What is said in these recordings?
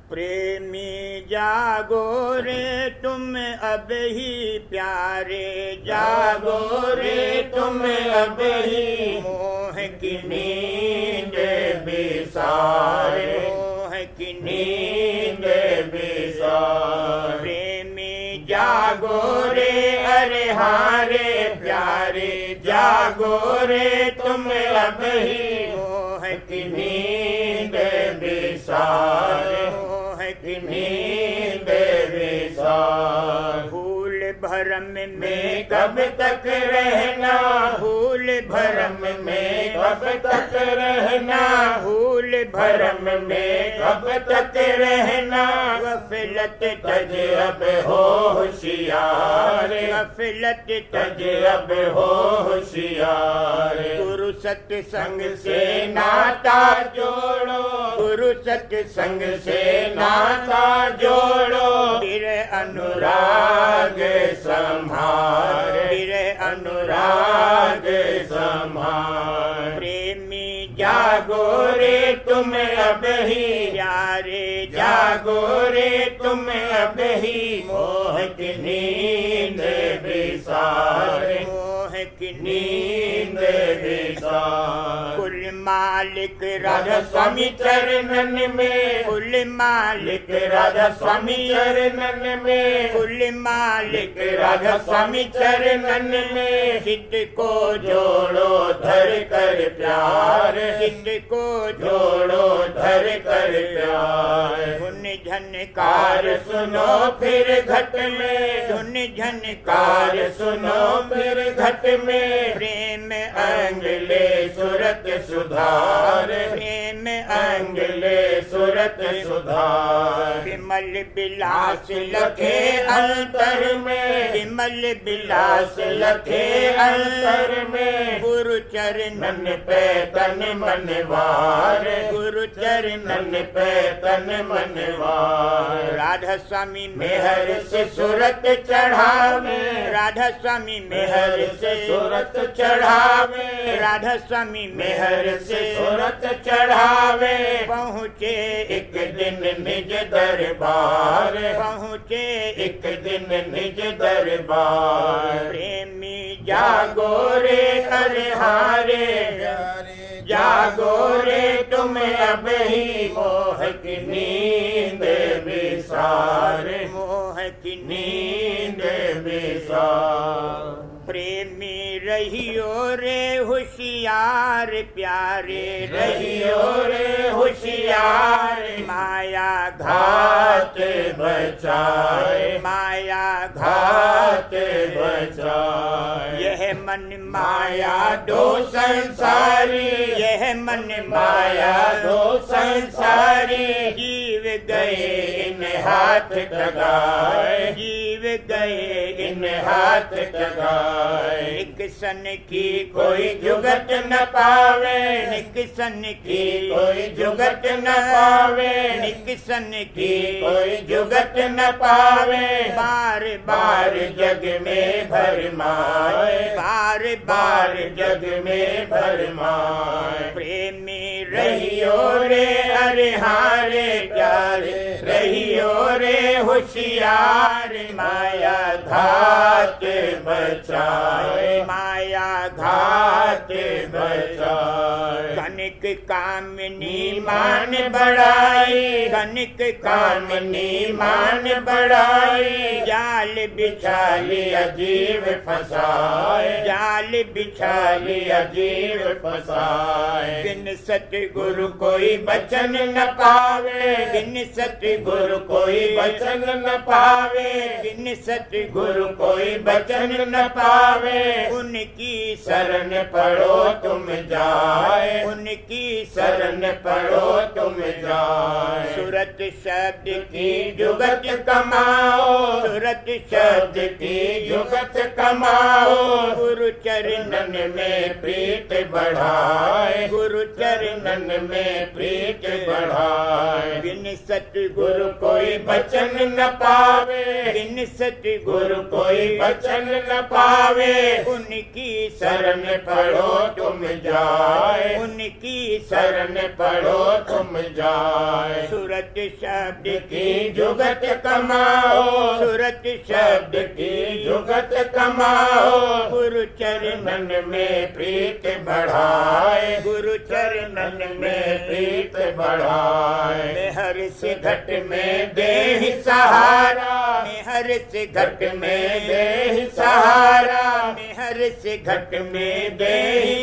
प्रेमी जागो रे तुम अब ही प्यारे, जागो रे तुम अब ही मोह की नींद बिसारे, मोह की नींद बिसारे। प्रेमी जागो रे अरे हारे प्यारे, जागो रे तुम अब ही मोह की नींद बिसारे, नींद बिसार। भूल भरम में कब तक रहना, भूल भरम में कब तक रहना, भूल भरम में कब तक रहना। गफलत तज अब हो होशियार, गफलत तज अब हो होशियार। गुरु सत्संग से नाता जोड़ो, गुरु सत्संग से नाता जोड़ो। फिर अनुराग संभार, फिर अनुराग संभार। प्रेमी जागो रे तुम अब ही प्यारे, जागो रे तुम अब ही मोह की नींद बिसारे, मोह की नींद बिसारे। कुल मालिक राधा स्वामी चरणन में, कुल मालिक राधा स्वामी चरणन में, कुल मालिक राधा स्वामी चरणन में। चित्त को जोड़ो धर कर प्यार, चित्त को जोड़ो धर कर प्यार। धुन झनकार सुनो फिर घट में, धुन झनकार सुनो फिर घट में। प्रेम अंगले सूरत सुधार, प्रेम अंगले सूरत सुधार। विमल बिलास लखे अंतर में, विमल बिलास लखे अंतर में। गुरु चरणन पे तन मन वार, गुरु चरणन पे तन मन वार। राधा स्वामी मेहर से सूरत चढ़ावे, राधा स्वामी मेहर से सूरत चढ़ावे, राधा स्वामी मेहर से सूरत चढ़ावे। पहुँचे एक दिन निज दरबार, पहुँचे एक दिन निज दरबार। प्रेमी जागो रे हरे हारे, जागो रे तुम अब ही मोह की नींद बिसारे, मोह की नींद बिसार। प्रेमी रहियो रे होशियार प्यारे, रहियो रे होशियार। माया घात बचाए, माया घात बचाए। यह मन माया दो संसारी, यह मन माया दो संसारी। जीव गए इन हाथ लगाए, जीव गए इन हाथ लगाए। निकसन की कोई जुगत न पावे, निकसन की कोई जुगत न पावे, निकसन की कोई जुगत न पावे। बार बार जग में भरमाए, बार बार जग में भरमाए। प्रेमी रहियो रे अरे हारे प्यारे, रहियो रे होशियार। माया घात बचाए, माया घात बचाए। कनिक कामनी मान बढ़ाई, कनिक कामनी मान बढ़ाई। जाल बिछा लिया जीव फसाए, जाल बिछा लिया जीव फसाए। बिन सतगुरु कोई बचन न पावे, बिन सतगुरु कोई बचन न पावे, बिन सतगुरु कोई बचन न पावे। उनकी शरण पढ़ो तुम जाए, उनकी शरण पढ़ो तुम जाए। सूरत शब्द की जुगत कमाओ, सूरत शब्द की जुगत कमाओ। गुरु चरणन में प्रीत बढ़ाए, गुरु चरणन में प्रीत बढ़ाए। बिन सतगुरु कोई बचन न पावे, बिन सतगुरु कोई बचन न पावे। उनकी शरण पढ़ो तुम जाए, उनकी शरण पढ़ो तुम जाए। सूरत शब्द की जुगत कमाओ, सूरत शब्द की जुगत कमाओ। गुरु चरणन में प्रीत बढ़ाए, गुरु चरणन में प्रीत बढ़ाए। मैं हर से घट में दे सहारा, मैं हर से घट में दे सहारा, मैं हर से घट में दे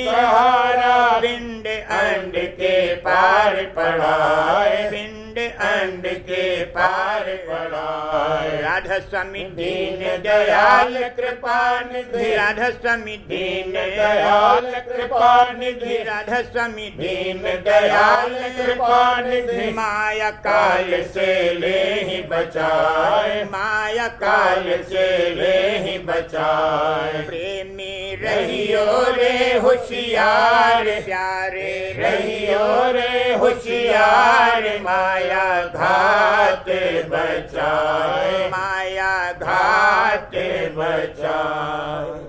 सहारा। पिंड अंड के पार पढ़ाए, पिंड अंड के पार पढ़ाए। राधा स्वामी दीन दयाल कृपा निधि, राधा स्वामी दीन दयाल कृपा निधि, राधा स्वामी दीन दयाल कृपा निधि। माया काल से ले ही बचाए, माया काल से ले ही बचाए। प्रेमी रहियो रे होशियार, प्यारे रहियो रे होशियार। माया घात बचाए, माया घात बचाए।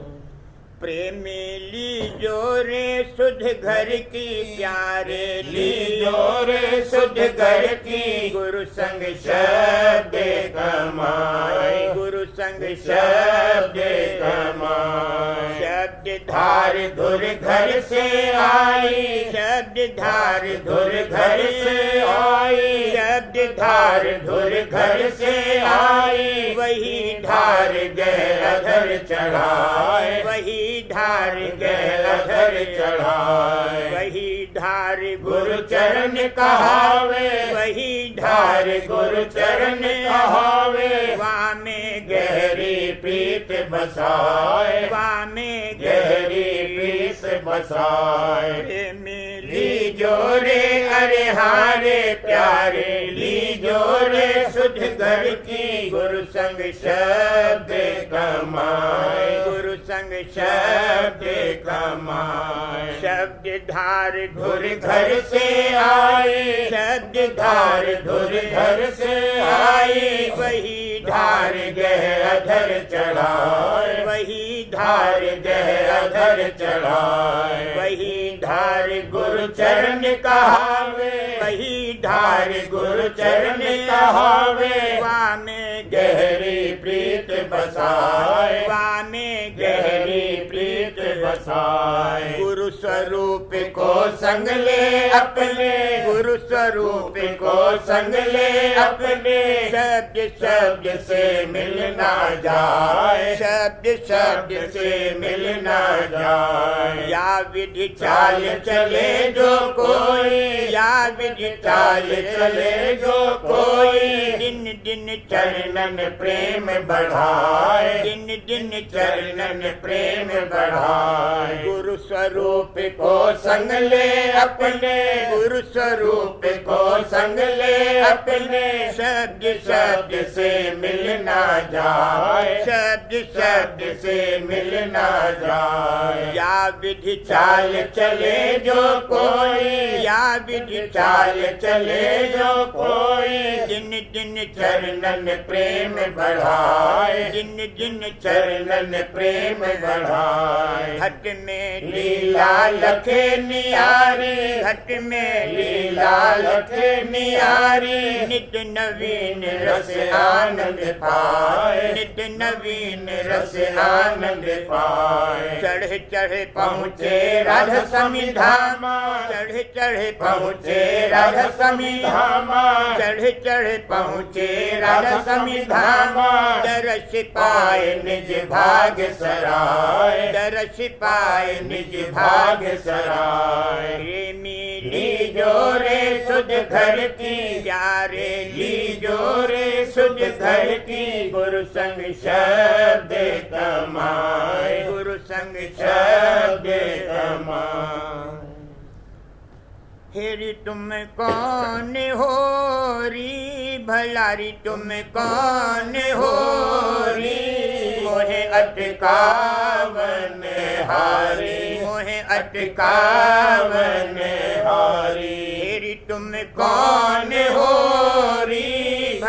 प्रेमी लीजो रे सुध घर की, प्यारे लीजो रे सुध घर की। गुरु संग शब्द कमाए, गुरु संग शब्द कमाए। शब्द धार धुर घर से आई, शब्द धार धुर घर से आई, शब्द धार धुर घर से आई। वही धार गए अधर चढ़ाए, वही धार गए अधर चढ़ाए। वही धार गुरु चरण कहावे, वही धार गुरु चरण कहावे। वामे गहरी प्रीत बसाए, वामे गहरी प्रीत बसाए। मिली जोरे अरे हारे प्यारे, ली जोरे सुध घर की। गुरु संग शब्द कमाए, गुरु संग शब्द कमाए। शब्द धार धुर घर से आई, शब्द धार धुर घर से आई। वही धार गह अधर चढ़ाए, वही धार गह अधर चढ़ाए। वही धार गुरु चरण कहावे, वही धार गुरु चरण कहावे। वामे गहरी प्रीत बसाए, वामे गहरी प्रीत बसाए। गुरु स्वरूप को संग ले अपने, गुरु स्वरूप को संग ले अपने। शब्द शब्द से मिल ना जाए, शब्द शब्द से मिल ना जाए। या विधि चाल चले जो कोई, या विधि चाल चले जो कोई। दिन दिन चरणन प्रेम बढ़ाए, दिन दिन चरणन प्रेम बढ़ाए। गुरु स्वरूप को संग ले अपने, गुरु स्वरूप को संग ले अपने। शब्द शब्द से मिल ना जाए, शब्द शब्द से मिल ना जाए। या विधि चाल चले जो कोई, या विधि चाल चले जो कोई। दिन दिन चरणन प्रेम बढ़ाए, दिन दिन चरणन प्रेम बढ़ाए। घट में लीला लखे नियारी, घट में लीला लखे नियारी। नित नवीन रस आनंद पाए, नित नवीन रस आनंद पाए। चढ़े चढ़े पहुँचे राधा स्वामी धामा, चढ़े चढ़े पहुँचे राधा स्वामी धामा। चढ़े चढ़े पहुँचे राधा स्वामी धामा। दर्श पाए निज भाग सराय, दर्श पाए निज भाग सराय। प्रेमी लीजो रे सुध घर की, प्यारे लीजो रे सुध घर की। गुरु संग शब्द कमाए, गुरु संग शब्द कमाए। हेरी तुम कौन हो री, भलारी तुम कौन हो री। मोहे अटकावन हारी, मोहे अटकावन हारी। हेरी तुम कौन हो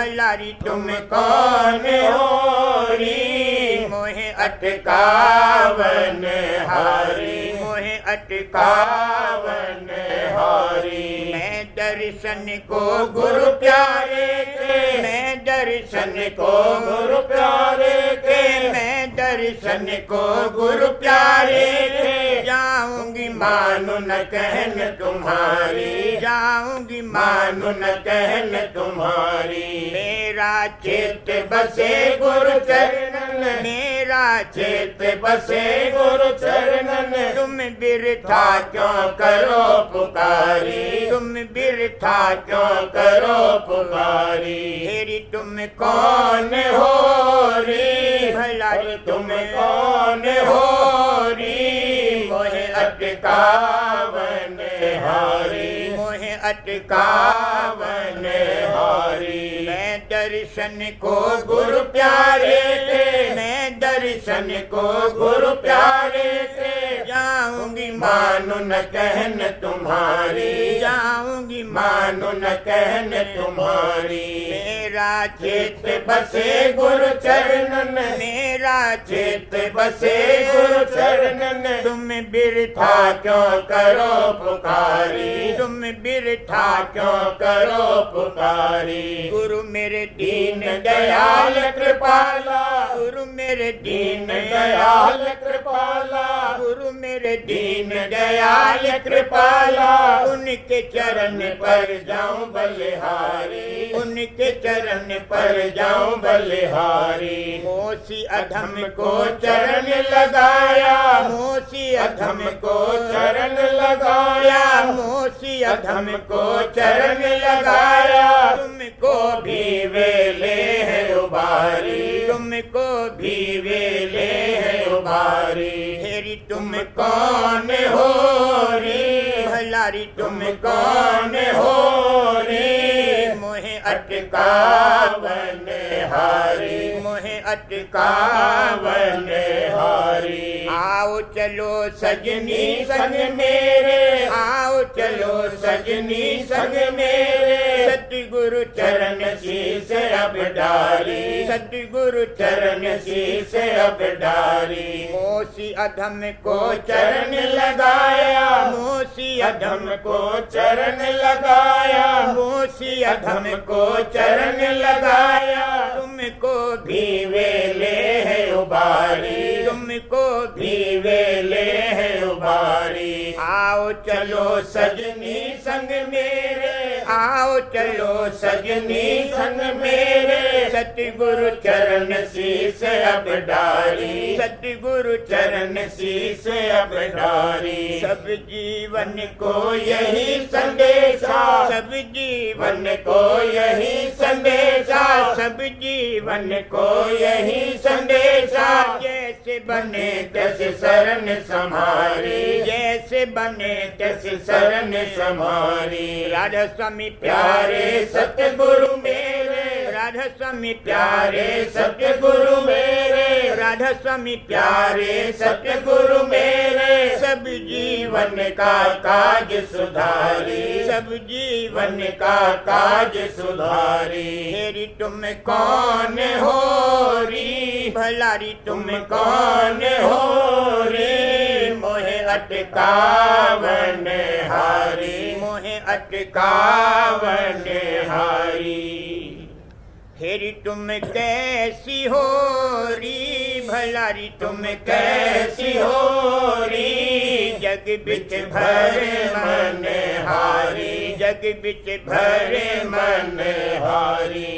भलारी तुम कौन हो री मोहे अटकावन हारी मोहे अटकावन हारी मैं दर्शन को गुरु प्यारे के मैं दर्शन को गुरु प्यारे के मैं दर्शन को गुरु प्यारे के जाऊंगी मानो न कहन तुम्हारी जाऊंगी मानो न कहन तुम्हारी मेरा चित्त बसे गुरु चरणन मेरा चित्त बसे गुरु चरणन तुम बिरथा क्यों करो पुकारी तुम बिरथा क्यों करो पुकारी हेरी तुम कौन हो री भलारी तुम कौन हो री मोहे अटकावन हारी मोहे अटकावन हारी मैं दर्शन को गुरु प्यारे के मैं दर्शन को गुरु प्यारे के जाऊंगी मानो न कहन तुम्हारी जाऊंगी मानो न कहन तुम्हारी मेरा चित्त बसे गुरु चरणन मेरा चित्त बसे गुरु चरणन तुम बिरथा क्यों करो पुकारी तुम बिरथा क्यों करो पुकारी गुरु मेरे दीन दयाल कृपाला गुरु मेरे दीन दयाल कृपाला गुरु मेरे दीन दयाल कृपाला उनके चरण पर जाऊं बलिहारी उनके चरण पर जाऊं बलिहारी मोसी अधम को चरण लगाया मोसी अधम को चरण लगाया मोसी अधम को चरण लगाया तुमको भी वेले है उबारी तुमको भी वेले है उबारी हेरी तुम कौन हो री भलारी तुम कौन हो री मोहे अटकावन हारी मोहे अटकावन हारी आओ चलो सजनी संग मेरे आओ चलो सजनी संग मेरे सतगुरु चरण शीस अब डारी सतगुरु चरण शीस अब डारी मोसी अधम को चरण लगाया मोसी अधम को चरण लगाया मोसी अधम को चरण लगाया तुमको भी वेले है उबारी तुमको भी वेले है उबारी आओ चलो सजनी संग मेरे आओ चलो सजनी संग मेरे सतगुरु चरण शीस अब डारी सतगुरु चरण शीस अब डारी सब जीवन को यही संदेशा सब जीवन को यही संदेशा सब जीवन को यही संदेशा जैसे बने तैसे शरण समारी जैसे बने तैसे शरण समारी राधा स्वामी प्यारे सतगुरु मेरे राधा स्वामी प्यारे सतगुरु मेरे राधा स्वामी प्यारे सतगुरु मेरे सब जीवन का काज सुधारी सब जीवन का काज सुधारी हेरी तुम कौन हो री भलारी तुम कौन हो री मोहे अटकावन हारी मोहे अटकावन हारी हेरी तुम कैसी हो री भलारी तुम कैसी हो री जग बिच भरे मन हारी जग बिच भरे मन हारी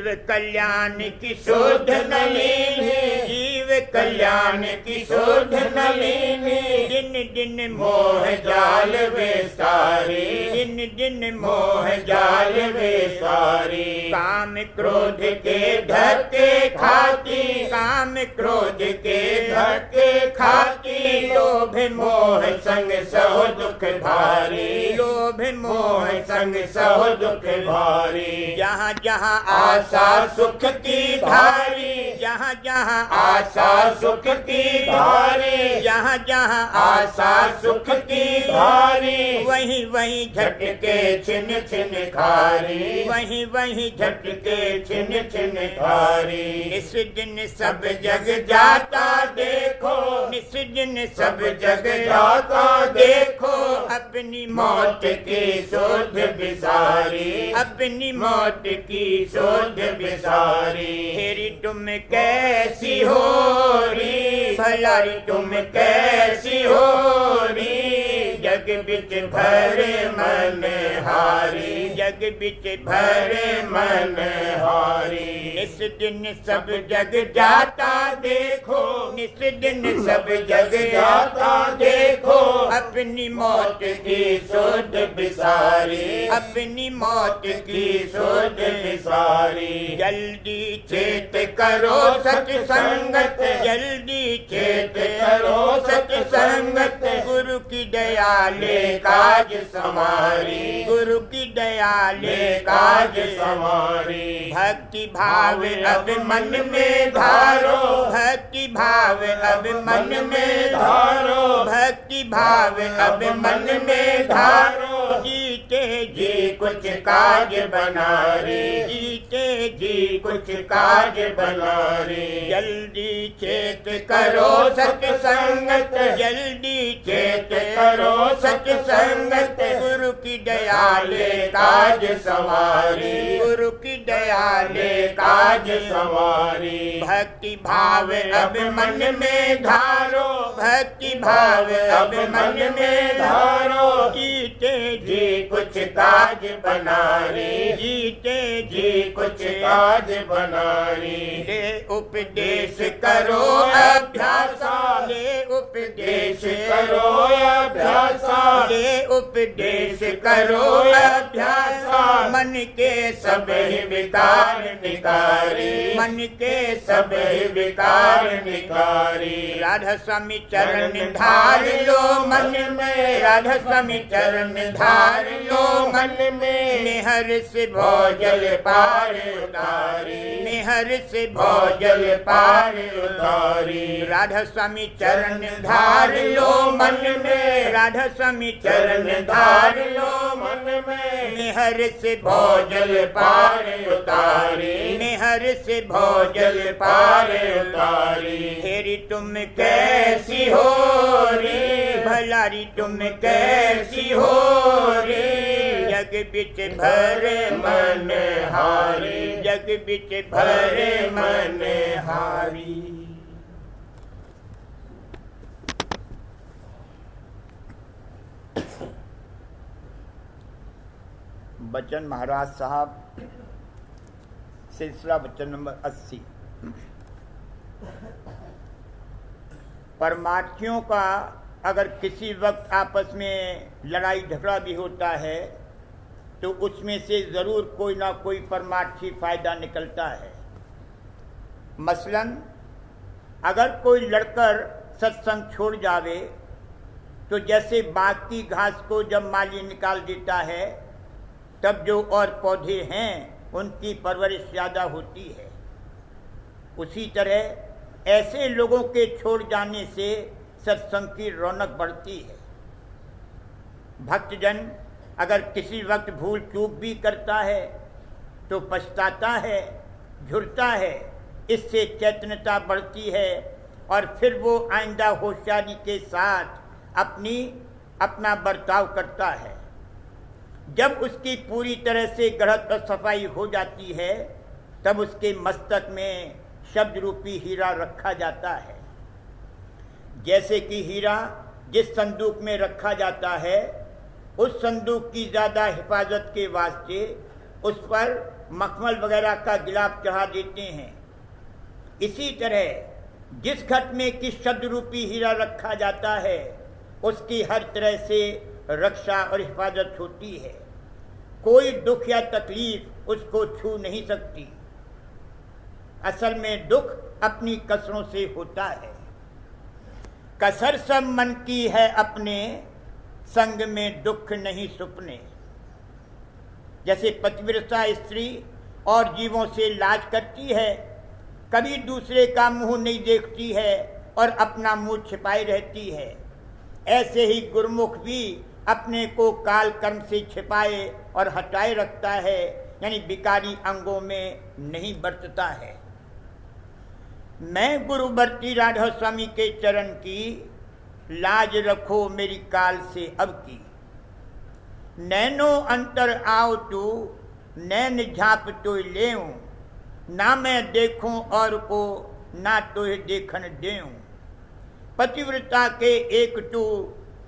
जीव कल्याण की शोध नलिनी जीव कल्याण की शोध नलिनी दिन दिन मोह जाल विस्तारी दिन दिन मोह जाल विस्तारी काम क्रोध के धक्के खाती काम क्रोध के धक्के खाती लोभ मोह संग सहो दुख भारी लोभ मोह संग सहो दुख भारी जहाँ जहाँ आशा सुख की धारी जहाँ जहाँ आशा सुख की धारे, जहाँ जहाँ आशा सुख की धारे, वहीं वहीं झटके छिन छिन खारी, वहीं वहीं झटके छिन छिन खारी। इस दिन सब जग जाता देखो, इस दिन सब जग जाता देखो, अपनी मौत की शोध बिसारी, अपनी मौत की शोध बिसारी। तेरी तुम कैसी हो री, भलारी तुम कैसी हो री, जग बिच भरे मन हारी, जग बिच भरे मन हारी। इस दिन सब जग जाता देखो, इस दिन सब जग जाता देखो, अपनी मौत की शोध बिसारी, अपनी मौत की शोध बिसारी। जल्दी चेत करो सत्संगत, जल्दी चेत करो सत्संगत, गुरु की दया ले काज समारी, गुरु की दया ले काज समारी। भक्ति भाव अब मन में धारो, भक्ति भाव अब मन में धारो, भक्ति भाव अब मन में धारो। जीते जी कुछ काज बनारी, जीते जी कुछ काज बनारी। जल्दी चेत करो सत्संगत, जल्दी चेत करो सत्संगत, गुरु की दया ले काज सवारी, गुरु की दया ले काज सवारी। भक्ति भाव अब मन में धारो, भक्ति भाव अब मन में धारो। जीते जी कुछ काज बनारी, जीते जी कुछ काज बनारी। ले उपदेश करो अभ्यासा, ले उपदेश करो अभ्यासा, ले उपदेश करो अभ्यासा। मन के सब ही विकार निकारी, मन के सब ही विकार निकारी। राधा स्वामी चरण धार लो मन में, राधा स्वामी चरण धार लो मन में। निहर से भोजल पार उतारी, निहर से भोजल पार उतारी। राधा स्वामी चरण धार लो मन में, राधा स्वामी चरण धार लो मन में। निहर से भोजल पार उतारी, निहर से भोजल पार उतारी। तेरी तुम कैसी हो री, भलारी तुम कैसी हो री, जग बिच भरे मन हारी, जग बिच भरे मन हारी। बच्चन महाराज साहब, सिलसिला बच्चन नंबर 80। परमार्थियों का अगर किसी वक्त आपस में लड़ाई झगड़ा भी होता है तो उसमें से जरूर कोई ना कोई परमार्थी फायदा निकलता है। मसलन अगर कोई लड़कर सत्संग छोड़ जावे तो जैसे बाग की घास को जब माली निकाल देता है तब जो और पौधे हैं उनकी परवरिश ज़्यादा होती है, उसी तरह ऐसे लोगों के छोड़ जाने से सत्संग की रौनक बढ़ती है। भक्तजन अगर किसी वक्त भूल चूक भी करता है तो पछताता है, झुरता है, इससे चैतन्यता बढ़ती है और फिर वो आइंदा होशियारी के साथ अपना बर्ताव करता है। जब उसकी पूरी तरह से गढ़त और सफाई हो जाती है तब उसके मस्तक में शब्द रूपी हीरा रखा जाता है। जैसे कि हीरा जिस संदूक में रखा जाता है उस संदूक की ज़्यादा हिफाजत के वास्ते उस पर मखमल वगैरह का गिलाफ चढ़ा देते हैं, इसी तरह जिस घट में किस शब्द रूपी हीरा रखा जाता है उसकी हर तरह से रक्षा और हिफाजत होती है। कोई दुख या तकलीफ उसको छू नहीं सकती। असल में दुख अपनी कसरों से होता है। कसर सब मन की है अपने, संग में दुख नहीं सुपने। जैसे पतिव्रता स्त्री और जीवों से लाज करती है, कभी दूसरे का मुंह नहीं देखती है और अपना मुंह छिपाए रहती है। ऐसे ही गुरुमुख भी अपने को काल कर्म से छिपाए और हटाए रखता है, यानी विकारी अंगों में नहीं बरतता है। मैं गुरु बरती राधा स्वामी के चरण की, लाज रखो मेरी काल से अब की। नैनो अंतर आओ तू, नैन झाप तो लेऊं, ना मैं देखूं और को ना तो देखन देऊं। पतिव्रता के एक तू,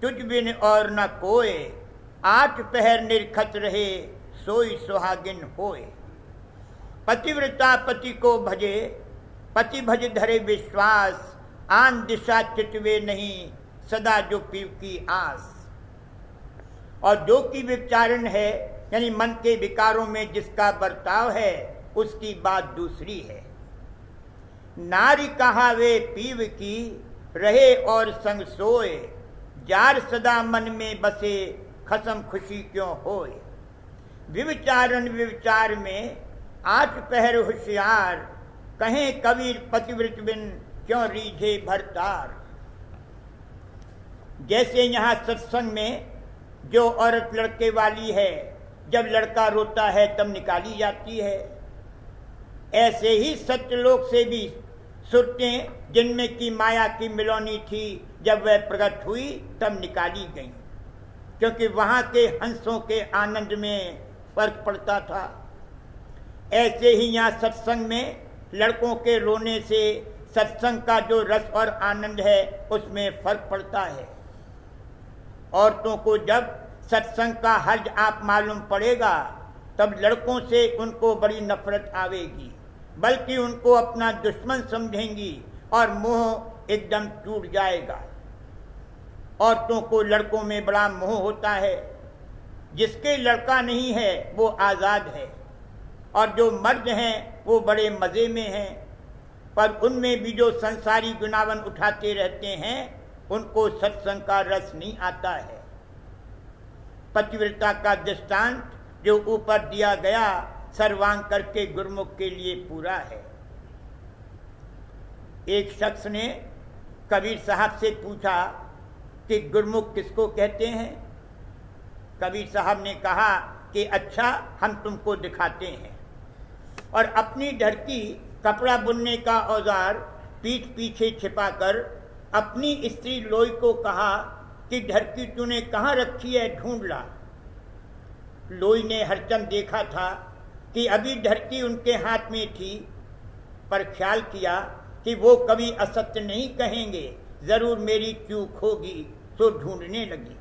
तुझ बिन और न कोय, 8 पहर निरखत रहे सोई सुहागिन होए। पतिव्रता पति को भजे, पति भज धरे विश्वास, आन दिशा चितवे नहीं सदा जो पीव की आस। और जो की विचारण है, यानी मन के विकारों में जिसका बर्ताव है, उसकी बात दूसरी है। नारी कहावे पीव की, रहे और संग सोए, जार सदा मन में बसे खसम खुशी क्यों होए। विविचारण विविचार में 8 पहर होशियार, कहें कबीर पतिव्रत बिन क्यों रीझे भरतार। जैसे यहाँ सत्संग में जो औरत लड़के वाली है, जब लड़का रोता है तब निकाली जाती है, ऐसे ही सत्यलोक से भी सुरतें जिनमें की माया की मिलौनी थी, जब वह प्रकट हुई तब निकाली गई, क्योंकि वहां के हंसों के आनंद में फर्क पड़ता था। ऐसे ही यहाँ सत्संग में लड़कों के रोने से सत्संग का जो रस और आनंद है उसमें फर्क पड़ता है। औरतों को जब सत्संग का हर्ज आप मालूम पड़ेगा, तब लड़कों से उनको बड़ी नफरत आवेगी, बल्कि उनको अपना दुश्मन समझेंगी और मोह एकदम टूट जाएगा। औरतों को लड़कों में बड़ा मोह होता है। जिसके लड़का नहीं है वो आज़ाद है, और जो मर्द हैं वो बड़े मज़े में हैं, पर उनमें भी जो संसारी गुनावन उठाते रहते हैं उनको सत्संग का रस नहीं आता है। पतिव्रता का दृष्टांत जो ऊपर दिया गया सर्वांग करके गुरुमुख के लिए पूरा है। एक शख्स ने कबीर साहब से पूछा कि गुरुमुख किसको कहते हैं। कबीर साहब ने कहा कि अच्छा, हम तुमको दिखाते हैं। और अपनी ढरकी कपड़ा बुनने का औजार पीठ पीछे छिपाकर अपनी स्त्री लोई को कहा कि ढरकी तूने कहाँ रखी है, ढूंढ ला। लोई ने हरचंद देखा था कि अभी ढरकी उनके हाथ में थी, पर ख्याल किया कि वो कभी असत्य नहीं कहेंगे, जरूर मेरी चूक होगी, तो ढूंढने लगी।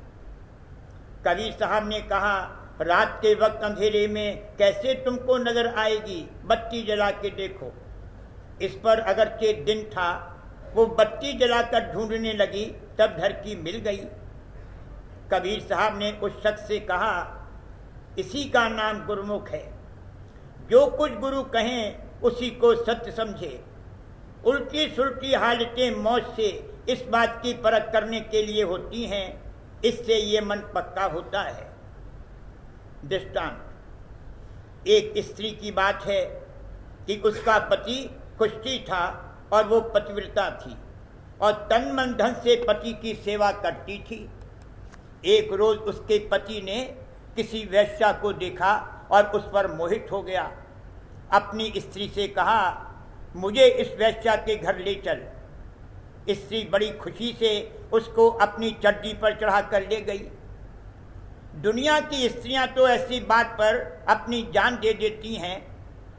कबीर साहब ने कहा, रात के वक्त अंधेरे में कैसे तुमको नजर आएगी, बत्ती जला के देखो। इस पर अगरचे दिन था, वो बत्ती जलाकर ढूंढने लगी, तब ढरकी मिल गई। कबीर साहब ने उस शख्स से कहा, इसी का नाम गुरुमुख है। जो कुछ गुरु कहें उसी को सत्य समझे। उल्टी सुल्टी हालतें मौत से इस बात की परख करने के लिए होती हैं, इससे ये मन पक्का होता है। दृष्टांत, एक स्त्री की बात है कि उसका पति कुष्ठी था और वो पतिव्रता थी और तन मन धन से पति की सेवा करती थी। एक रोज उसके पति ने किसी वेश्या को देखा और उस पर मोहित हो गया। अपनी स्त्री से कहा, मुझे इस वेश्या के घर ले चल। स्त्री बड़ी खुशी से उसको अपनी चड्डी पर चढ़ा कर ले गई। दुनिया की स्त्रियां तो ऐसी बात पर अपनी जान दे देती हैं,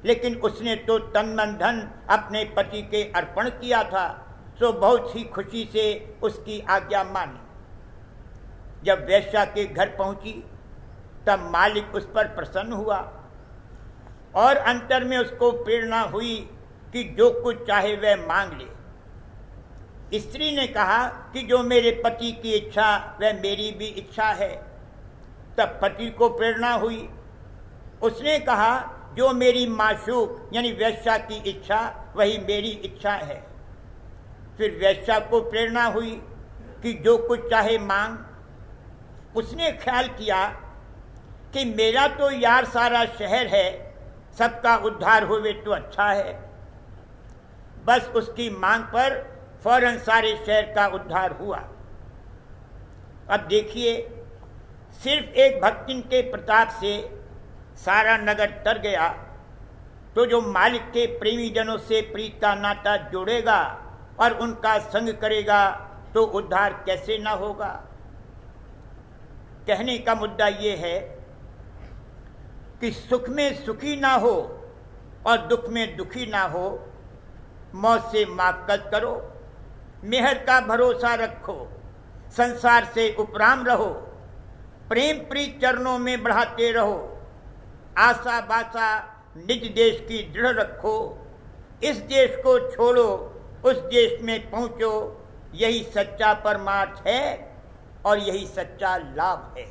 लेकिन उसने तो तन मन धन अपने पति के अर्पण किया था, सो बहुत ही खुशी से उसकी आज्ञा मानी। जब वेश्या के घर पहुंची तब मालिक उस पर प्रसन्न हुआ और अंतर में उसको प्रेरणा हुई कि जो कुछ चाहे वह मांग ले। स्त्री ने कहा कि जो मेरे पति की इच्छा वह मेरी भी इच्छा है। तब पति को प्रेरणा हुई। उसने कहा, जो मेरी माशूक यानी वेश्या की इच्छा वही मेरी इच्छा है। फिर वेश्या को प्रेरणा हुई कि जो कुछ चाहे मांग। उसने ख्याल किया कि मेरा तो यार सारा शहर है, सबका उद्धार होवे तो अच्छा है। बस उसकी मांग पर फौरन सारे शहर का उद्धार हुआ। अब देखिए, सिर्फ एक भक्तिन के प्रताप से सारा नगर तर गया, तो जो मालिक के प्रेमी जनों से प्रीत का नाता जोड़ेगा और उनका संग करेगा तो उद्धार कैसे ना होगा। कहने का मुद्दा ये है कि सुख में सुखी ना हो और दुख में दुखी ना हो, मौत से माकत करो, मेहर का भरोसा रखो, संसार से उपराम रहो, प्रेम प्रीत चरणों में बढ़ाते रहो, आशा बासा निज देश की दृढ़ रखो, इस देश को छोड़ो उस देश में पहुंचो, यही सच्चा परमार्थ है और यही सच्चा लाभ है।